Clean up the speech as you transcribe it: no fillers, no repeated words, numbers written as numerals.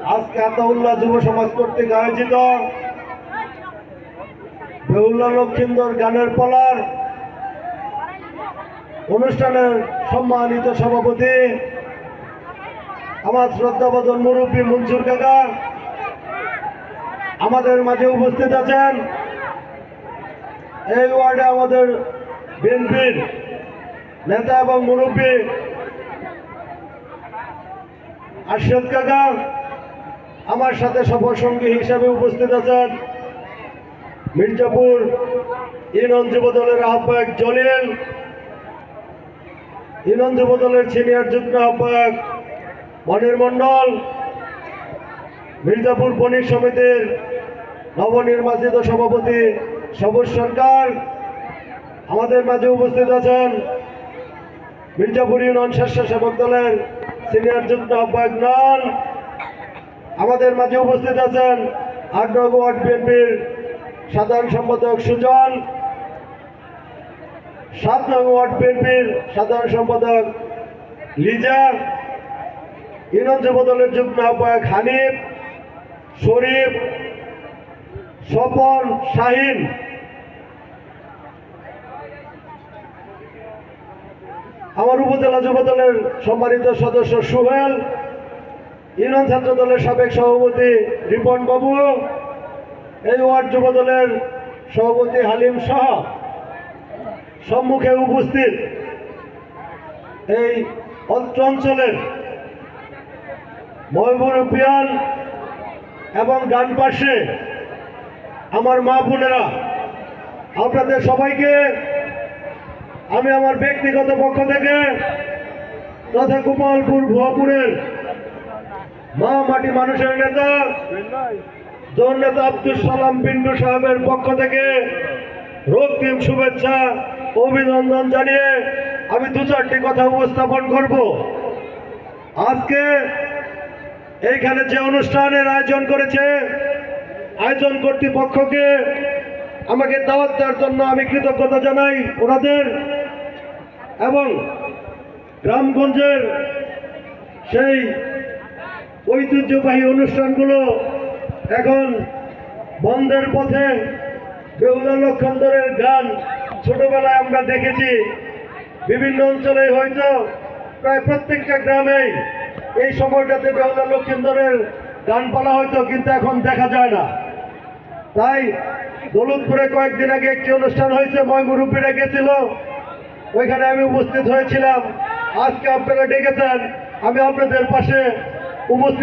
আজকে আতাউল্লাহ যুব সমাজ কর্তৃক আয়োজিত বেহুলা লক্ষিন্দর গানের পালার অনুষ্ঠানের সম্মানিত সভাপতি আমার শ্রদ্ধাভাজন মুরব্বী মনসুর কাকা আমাদের মাঝে উপস্থিত আছেন। এই ওয়ার্ডে আমাদের বিএনপির নেতা এবং মুরব্বী আরশাদ কাকা আমার সাথে সফরসঙ্গী হিসাবে উপস্থিত আছেন। মির্জাপুর ইউনিয়ন যুব দলের আহ্বায়ক জলিল, ইউনিয়ন যুব দলের সিনিয়র যুগ্ম আহ্বায়ক মনির মণ্ডল, মির্জাপুর বণিক সমিতির নবনির্বাচিত সভাপতি সবুজ সরকার আমাদের মাঝে উপস্থিত আছেন। মির্জাপুর ইউনিয়ন স্বেচ্ছাসেবক দলের সিনিয়র যুগ্ম আহ্বায়ক নন আমাদের মাঝে উপস্থিত আছেন। ৮ নং ওয়ার্ড বিএনপির সাধারণ সম্পাদক সুজন, ৭ নং ওয়ার্ড বিএনপির সাধারণ সম্পাদক লিজা, ইউনিয়ন যুব দলের যুগ্ম আহ্বায়ক হানিফ, শরীফ, স্বপন, শাহিন, আমার উপজেলা যুব দলের সম্মানিত সদস্য সুহেল, ইউনিয়ন ছাত্র দলের সাবেক সভাপতি রিপন বাবু, এই ওয়ার্ড যুব দলের সভাপতি হালিম সহ সম্মুখে উপস্থিত এই অত্র অঞ্চলের ময়মনসিংহ এবং ডান পাশে আমার মা বোনেরা, আপনাদের সবাইকে আমি আমার ব্যক্তিগত পক্ষ থেকে তথা গোপালপুর ভুয়াপুরের মা মাটি মানুষের নেতা জননেতা আব্দুল সালাম পিন্টু সাহেবের পক্ষ থেকে রক্তিম শুভেচ্ছা অভিনন্দন জানিয়ে আমি ২-৪টি কথা উপস্থাপন করব। আজকে এইখানে যে অনুষ্ঠানের আয়োজন করেছে আয়োজন কর্তৃপক্ষকে আমাকে দাওয়াত দেওয়ার জন্য আমি কৃতজ্ঞতা জানাই ওনাদের, এবং গ্রামগঞ্জের সেই ঐতিহ্যবাহী অনুষ্ঠানগুলো এখন বন্ধের পথে। বেহুলা লক্ষিন্দরের গান ছোটবেলায় আমরা দেখেছি, বিভিন্ন অঞ্চলে হয়তো প্রায় প্রত্যেকটা গ্রামেই এই সময়টাতে বেহুলা লক্ষিন্দরের গান পালা হয়তো, কিন্তু এখন দেখা যায় না। তাই দৌলতপুরে কয়েকদিন আগে একটি অনুষ্ঠান হয়েছে, ময়মুরুব্বীরা গেছিল, ওইখানে আমি উপস্থিত হয়েছিলাম। আজকে আপনারা ডেকেছেন, আমি আপনাদের পাশে উপস্থিত।